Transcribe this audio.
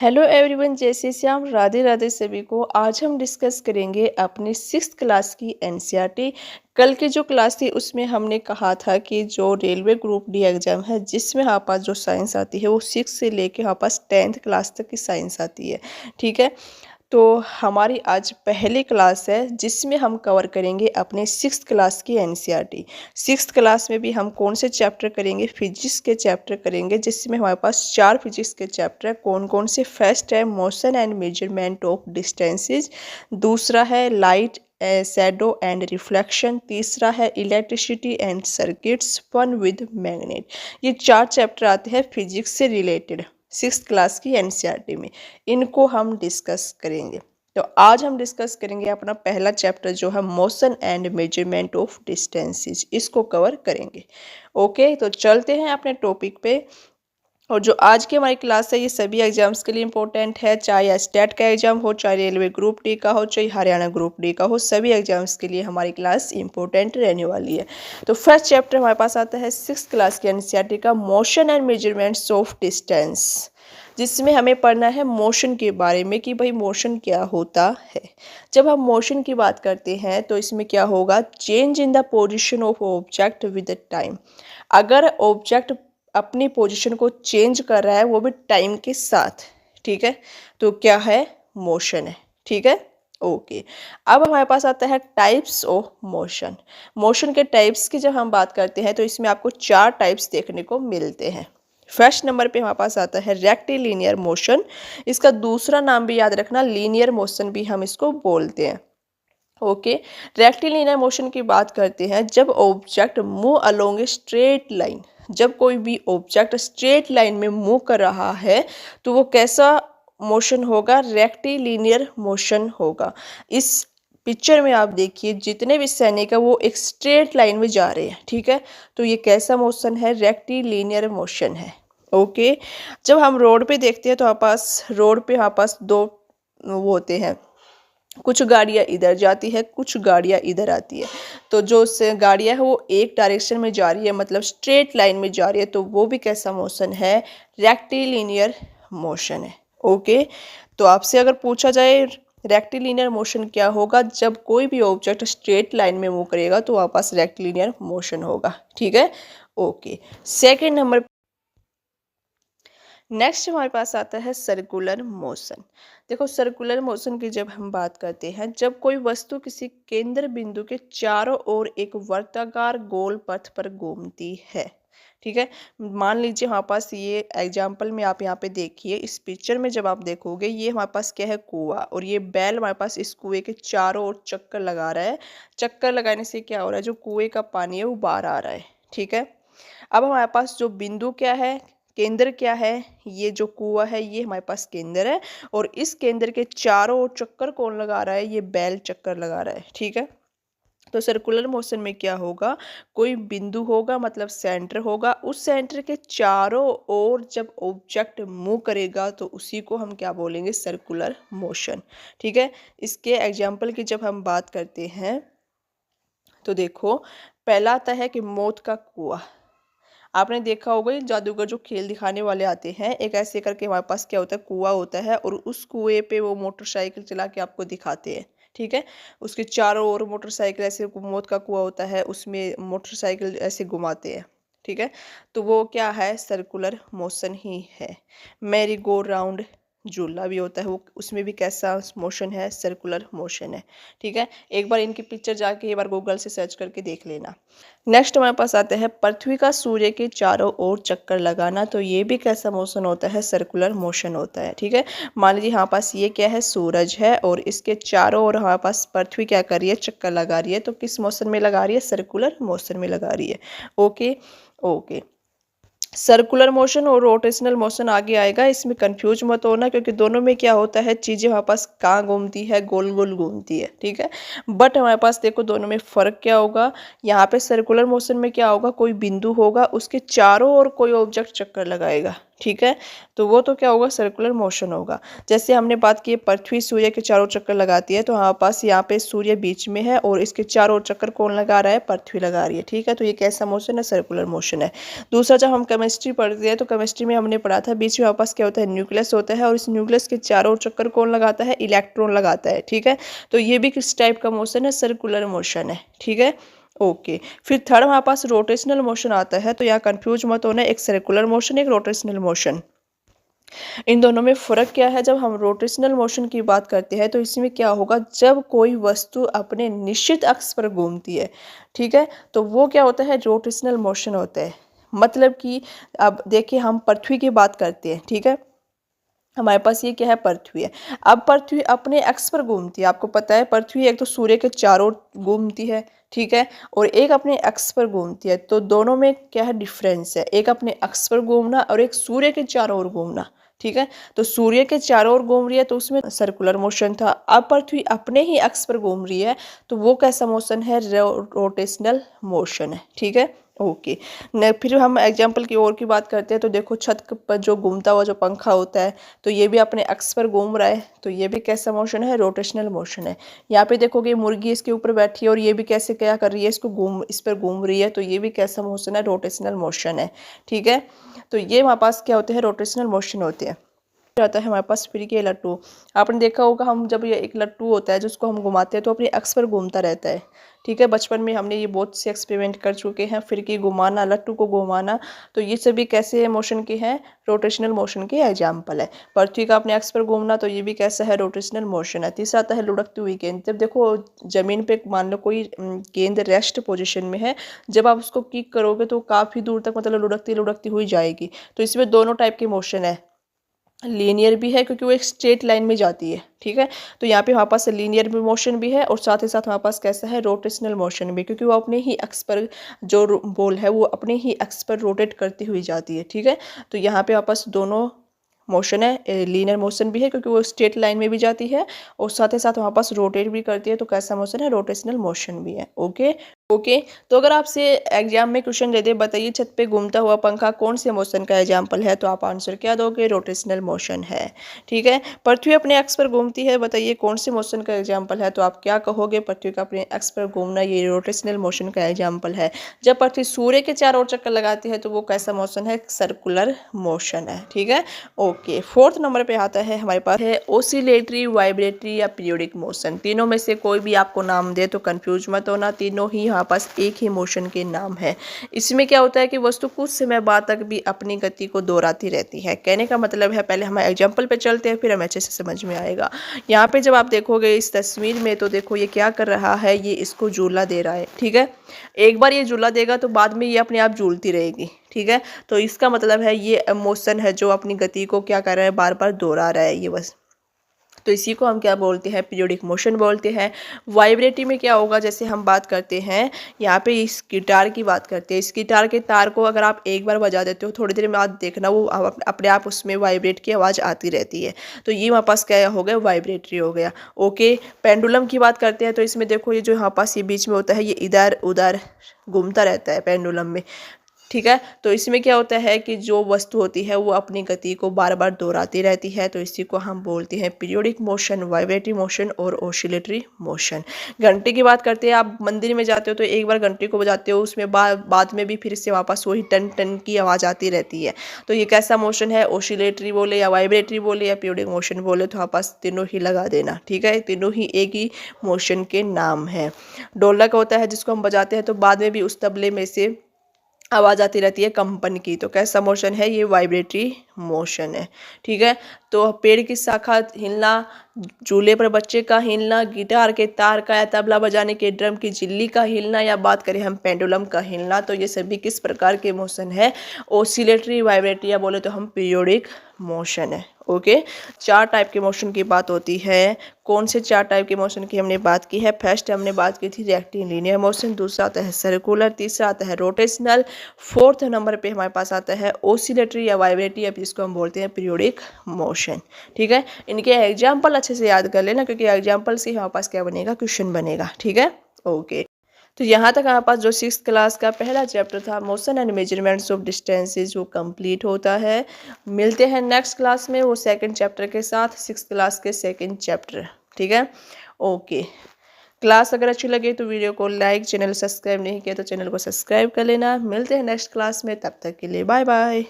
Hello everyone, जय श्री श्याम, राधे राधे सभी को। आज हम डिस्कस करेंगे अपनी सिक्स्थ क्लास की एनसीईआरटी। कल की जो क्लास थी उसमें हमने कहा था कि जो रेलवे ग्रुप डी एग्ज़ाम है जिसमें हमारे पास जो साइंस आती है वो सिक्स से लेके हमारे पास 10th क्लास तक की साइंस आती है। ठीक है, तो हमारी आज पहली क्लास है जिसमें हम कवर करेंगे अपने सिक्स्थ क्लास की एनसीईआरटी। सिक्स्थ क्लास में भी हम कौन से चैप्टर करेंगे? फिजिक्स के चैप्टर करेंगे, जिसमें हमारे पास 4 फिजिक्स के चैप्टर है। कौन कौन से? फर्स्ट है motion and measurement of distances, दूसरा है लाइट शैडो एंड रिफ्लेक्शन, तीसरा है electricity and circuits, fun with magnet. ये 4 चैप्टर आते हैं फिजिक्स से रिलेटेड सिक्स्थ क्लास की एनसीईआरटी में। इनको हम डिस्कस करेंगे। तो आज हम डिस्कस करेंगे अपना पहला चैप्टर जो है motion and measurement of distances, इसको कवर करेंगे। ओके, तो चलते हैं अपने टॉपिक पे। और जो आज की हमारी क्लास है ये सभी एग्जाम्स के लिए इम्पोर्टेंट है, चाहे स्टेट का एग्जाम हो, चाहे रेलवे ग्रुप डी का हो, चाहे हरियाणा ग्रुप डी का हो, सभी एग्जाम्स के लिए हमारी क्लास इम्पोर्टेंट रहने वाली है। तो फर्स्ट चैप्टर हमारे पास आता है सिक्स्थ क्लास की एनसीईआरटी का, motion and measurements of distance, जिसमें हमें पढ़ना है मोशन के बारे में कि भाई मोशन क्या होता है। जब हम मोशन की बात करते हैं तो इसमें क्या होगा? Change in the position of object with time. अगर ऑब्जेक्ट अपनी पोजीशन को चेंज कर रहा है वो भी टाइम के साथ, ठीक है, तो क्या है? मोशन है। ठीक है, ओके। अब हमारे पास आता है टाइप्स ऑफ मोशन। मोशन के टाइप्स की जब हम बात करते हैं तो इसमें आपको 4 टाइप्स देखने को मिलते हैं। फर्स्ट नंबर पे हमारे पास आता है रेक्टिलिनियर मोशन। इसका दूसरा नाम भी याद रखना, लीनियर मोशन भी हम इसको बोलते हैं। ओके, रेक्टिलिनियर मोशन की बात करते हैं जब object move along a straight line. जब कोई भी ऑब्जेक्ट स्ट्रेट लाइन में मूव कर रहा है तो वो कैसा मोशन होगा? रेक्टिलिनियर मोशन होगा। इस पिक्चर में आप देखिए जितने भी सैनिक है वो एक स्ट्रेट लाइन में जा रहे हैं। ठीक है, तो ये कैसा मोशन है? रेक्टिलिनियर मोशन है। ओके, जब हम रोड पे देखते हैं तो रोड पे हमारे पास दो वो होते हैं, कुछ गाड़ियाँ इधर जाती है, कुछ गाड़ियाँ इधर आती है। तो जो गाड़ियाँ है वो एक डायरेक्शन में जा रही है, मतलब स्ट्रेट लाइन में जा रही है, तो वो भी कैसा मोशन है? रेक्टिलिनियर मोशन है। ओके, तो आपसे अगर पूछा जाए रेक्टिलिनियर मोशन क्या होगा, जब कोई भी ऑब्जेक्ट स्ट्रेट लाइन में मूव करेगा तो वहाँ पास रेक्टिलिनियर मोशन होगा। ठीक है, ओके। सेकेंड नंबर, नेक्स्ट हमारे पास आता है सर्कुलर मोशन। देखो, सर्कुलर मोशन की जब हम बात करते हैं, जब कोई वस्तु किसी केंद्र बिंदु के चारों ओर एक वर्ताकार गोल पथ पर घूमती है। ठीक है, मान लीजिए हमारे पास ये एग्जाम्पल में आप यहाँ पे देखिए, इस पिक्चर में जब आप देखोगे ये हमारे पास क्या है? कुआं, और ये बैल हमारे पास इस कुएं के चारों ओर चक्कर लगा रहा है। चक्कर लगाने से क्या हो रहा है? जो कुएं का पानी है वो बाहर आ रहा है। ठीक है, अब हमारे पास जो बिंदु क्या है, केंद्र क्या है? ये जो कुआं है ये हमारे पास केंद्र है, और इस केंद्र के चारों ओर चक्कर कौन लगा रहा है? ये बैल चक्कर लगा रहा है। ठीक है, तो सर्कुलर मोशन में क्या होगा? कोई बिंदु होगा, मतलब सेंटर होगा, उस सेंटर के चारों ओर जब ऑब्जेक्ट मूव करेगा तो उसी को हम क्या बोलेंगे? Circular motion. ठीक है, इसके एग्जाम्पल की जब हम बात करते हैं तो देखो, पहला आता है कि मौत का कुआं। आपने देखा होगा ये जादूगर जो खेल दिखाने वाले आते हैं, एक ऐसे करके हमारे पास क्या होता है? कुआं होता है, और उस कुएं पे वो मोटरसाइकिल चला के आपको दिखाते हैं। ठीक है, उसके चारों ओर मोटरसाइकिल, ऐसे मौत का कुआं होता है उसमें मोटरसाइकिल ऐसे घुमाते हैं। ठीक है, तो वो क्या है? सर्कुलर मोशन ही है। मैरी गो राउंड झूला भी होता है, वो उसमें भी कैसा मोशन है? सर्कुलर मोशन है। ठीक है, एक बार इनकी पिक्चर जाके एक बार गूगल से सर्च करके देख लेना। नेक्स्ट हमारे पास आते हैं पृथ्वी का सूर्य के चारों ओर चक्कर लगाना। तो ये भी कैसा मोशन होता है? सर्कुलर मोशन होता है। ठीक है, मान लीजिए हमारे पास ये क्या है? सूरज है, और इसके चारों ओर हमारे पास पृथ्वी क्या कर रही है? चक्कर लगा रही है। तो किस मोशन में लगा रही है? सर्कुलर मोशन में लगा रही है। Okay, okay. सर्कुलर मोशन और रोटेशनल मोशन आगे आएगा, इसमें कंफ्यूज मत होना, क्योंकि दोनों में क्या होता है? चीज़ें हमारे पास कहाँ घूमती है? गोल गोल घूमती है। ठीक है, बट हमारे पास देखो दोनों में फ़र्क क्या होगा? यहाँ पे सर्कुलर मोशन में क्या होगा? कोई बिंदु होगा, उसके चारों ओर कोई ऑब्जेक्ट चक्कर लगाएगा। ठीक है। तो वो तो क्या होगा, सर्कुलर मोशन होगा। जैसे हमने बात की पृथ्वी सूर्य के चारों चक्कर लगाती है, तो हमारे पास यहाँ पे सूर्य बीच में है और इसके चारों चक्कर कौन लगा रहा है, पृथ्वी लगा रही है। ठीक है, तो ये कैसा मोशन है, सर्कुलर मोशन है। दूसरा, जब हम केमिस्ट्री पढ़ते हैं तो केमिस्ट्री में हमने पढ़ा था बीच में हमारे पास क्या होता है, न्यूक्लियस होता है और इस न्यूक्लियस के चारों चक्कर कौन लगाता है, इलेक्ट्रॉन लगाता है। ठीक है, तो ये भी किस टाइप का मोशन है, सर्कुलर मोशन है। ठीक है, ओके। फिर थर्ड हमारे पास रोटेशनल मोशन आता है, तो यहाँ कंफ्यूज मत होना, एक सर्कुलर मोशन एक रोटेशनल मोशन। इन दोनों में फ़र्क क्या है, जब हम रोटेशनल मोशन की बात करते हैं तो इसमें क्या होगा, जब कोई वस्तु अपने निश्चित अक्ष पर घूमती है, ठीक है, तो वो क्या होता है, रोटेशनल मोशन होता है। मतलब कि अब देखिए हम पृथ्वी की बात करते हैं, ठीक है, हमारे पास ये क्या है, पृथ्वी है। अब पृथ्वी अपने अक्ष पर घूमती है, आपको पता है पृथ्वी एक तो सूर्य के चारों घूमती है, ठीक है, और एक अपने अक्ष पर घूमती है। तो दोनों में क्या है, डिफरेंस है, एक अपने अक्ष पर घूमना और एक सूर्य के चारों ओर घूमना। ठीक है, तो सूर्य के चारों ओर घूम रही है तो उसमें सर्कुलर मोशन था। अब पृथ्वी अपने ही अक्ष पर घूम रही है तो वो कैसा मोशन है, रोटेशनल मोशन है। ठीक है, ओके। न फिर हम एग्जाम्पल की और की बात करते हैं, तो देखो छत पर जो घूमता हुआ जो पंखा होता है, तो ये भी अपने अक्ष पर घूम रहा है, तो ये भी कैसा मोशन है, रोटेशनल मोशन है। यहाँ पे देखोगे मुर्गी इसके ऊपर बैठी है और ये भी कैसे क्या कर रही है, इस पर घूम रही है, तो ये भी कैसा मोशन है, रोटेशनल मोशन है। ठीक है, तो ये हमारे पास क्या होते हैं, रोटेशनल मोशन होते हैं। आता है हमारे पास फ्री के लट्टू। आपने देखा होगा, हम जब ये एक लट्टू होता है जिसको हम घुमाते हैं तो अपने अक्ष पर घूमता रहता है। ठीक है, बचपन में हमने ये बहुत से एक्सपेरिमेंट कर चुके हैं, फिरकी घुमाना, लट्टू को घुमाना, तो ये सभी कैसे मोशन के हैं, रोटेशनल मोशन के एग्जाम्पल है। पृथ्वी का अपने अक्ष पर घूमना, तो ये भी कैसा है, रोटेशनल मोशन है। तीसरा आता है लुढ़कती हुई गेंद। जब देखो जमीन पे मान लो कोई गेंद रेस्ट पोजिशन में है, जब आप उसको किक करोगे तो काफ़ी दूर तक मतलब लुढ़कती लुढ़कती हुई जाएगी। तो इसमें दोनों टाइप के मोशन है, लीनियर भी है क्योंकि वो एक स्ट्रेट लाइन में जाती है। ठीक है, तो यहाँ पे हमारे पास लीनियर भी मोशन भी है और साथ ही साथ हमारे पास कैसा है, रोटेशनल मोशन भी, क्योंकि वो अपने ही अक्ष पर जो बॉल है वो अपने ही अक्ष पर रोटेट करती हुई जाती है। ठीक है, तो यहाँ पे हमारे पास दोनों मोशन है, लीनियर मोशन भी है क्योंकि वो स्ट्रेट लाइन में भी जाती है और साथ ही साथ हमारे पास रोटेट भी करती है, तो कैसा मोशन है, रोटेशनल मोशन भी है। ओके ओके, तो अगर आपसे एग्जाम में क्वेश्चन दे दे, बताइए छत पे घूमता हुआ पंखा कौन से मोशन का एग्जाम्पल है, तो आप आंसर क्या दोगे, रोटेशनल मोशन है। ठीक है, पृथ्वी अपने अक्ष पर घूमती है, बताइए कौन से मोशन का एग्जाम्पल है, तो आप क्या कहोगे, पृथ्वी का अपने अक्ष पर घूमना ये रोटेशनल मोशन का एग्जाम्पल है। जब पृथ्वी सूर्य के चारों ओर चक्कर लगाती है तो वो कैसा मोशन है, सर्कुलर मोशन है। ठीक है, ओके। फोर्थ नंबर पे आता है हमारे पास है ओसिलेटरी, वाइब्रेटरी या पीरियोडिक मोशन। तीनों में से कोई भी आपको नाम दे तो कंफ्यूज मत होना, तीनों ही हमारे पास एक ही मोशन के नाम है। इसमें क्या होता है कि वस्तु कुछ समय बाद तक भी अपनी गति को दोहराती रहती है। कहने का मतलब है, पहले हम एग्जाम्पल पे चलते हैं फिर हमें अच्छे से समझ में आएगा। यहाँ पे जब आप देखोगे इस तस्वीर में, तो देखो ये क्या कर रहा है, ये इसको झूला दे रहा है। ठीक है, एक बार ये झूला देगा तो बाद में ये अपने आप झूलती रहेगी। ठीक है, तो इसका मतलब है ये मोशन है जो अपनी गति को क्या कर रहा है, बार बार दोहरा रहा है ये बस। तो इसी को हम क्या बोलते हैं, पीरियोडिक मोशन बोलते हैं। वाइब्रेटरी में क्या होगा, जैसे हम बात करते हैं यहाँ पे इस गिटार की बात करते हैं, इस गिटार के तार को अगर आप एक बार बजा देते हो, थोड़ी देर बाद देखना वो अपने आप उसमें वाइब्रेट की आवाज़ आती रहती है। तो ये हमारे पास क्या हो गया, वाइब्रेटरी हो गया। ओके, पेंडुलम की बात करते हैं, तो इसमें देखो ये जो हमारे पास ये बीच में होता है, ये इधर उधर घूमता रहता है पेंडुलम में। ठीक है, तो इसमें क्या होता है कि जो वस्तु होती है वो अपनी गति को बार बार दोहराती रहती है, तो इसी को हम बोलते हैं पीरियोडिक मोशन, वाइब्रेटरी मोशन और ओसिलेटरी मोशन। घंटे की बात करते हैं, आप मंदिर में जाते हो तो एक बार घंटे को बजाते हो, उसमें बाद में भी फिर से वापस वही टन टन की आवाज़ आती रहती है। तो ये कैसा मोशन है, ओसिलेटरी बोले या वाइब्रेटरी बोले या पीरियोडिक मोशन बोले, तो वापस तीनों ही लगा देना। ठीक है, तीनों ही एक ही मोशन के नाम है। ढोलक होता है जिसको हम बजाते हैं तो बाद में भी उस तबले में से आवाज़ आती रहती है कंपन की, तो कैसा मोशन है, ये वाइब्रेटरी मोशन है। ठीक है, तो पेड़ की शाखा हिलना, झूले पर बच्चे का हिलना, गिटार के तार का या तबला बजाने के ड्रम की झिल्ली का हिलना, या बात करें हम पेंडुलम का हिलना, तो ये सभी किस प्रकार के मोशन है, ओसिलेटरी, वाइब्रेटरी या बोले तो हम पीरियोडिक मोशन है। ओके, चार टाइप के मोशन की बात होती है। कौन से चार टाइप के मोशन की हमने बात की है, फर्स्ट हमने बात की थी रिएक्टिव लीनियर मोशन, दूसरा आता है सर्कुलर, तीसरा आता है रोटेशनल, फोर्थ नंबर पे हमारे पास आता है ओसिलेटरी या वाइब्रेटरी या जिसको हम बोलते हैं पीरियोडिक मोशन। ठीक है, इनके एग्जाम्पल अच्छे से याद कर लेना क्योंकि एग्जाम्पल से हमारे पास क्या बनेगा, क्वेश्चन बनेगा। ठीक है, ओके। तो यहाँ तक हमारे पास जो 6th क्लास का पहला चैप्टर था motion and measurements of distances वो कंप्लीट होता है। मिलते हैं नेक्स्ट क्लास में वो सेकंड चैप्टर के साथ, 6th क्लास के सेकंड चैप्टर। ठीक है, ओके। क्लास अगर अच्छी लगे तो वीडियो को लाइक, चैनल सब्सक्राइब नहीं किया तो चैनल को सब्सक्राइब कर लेना। मिलते हैं नेक्स्ट क्लास में, तब तक के लिए बाय बाय।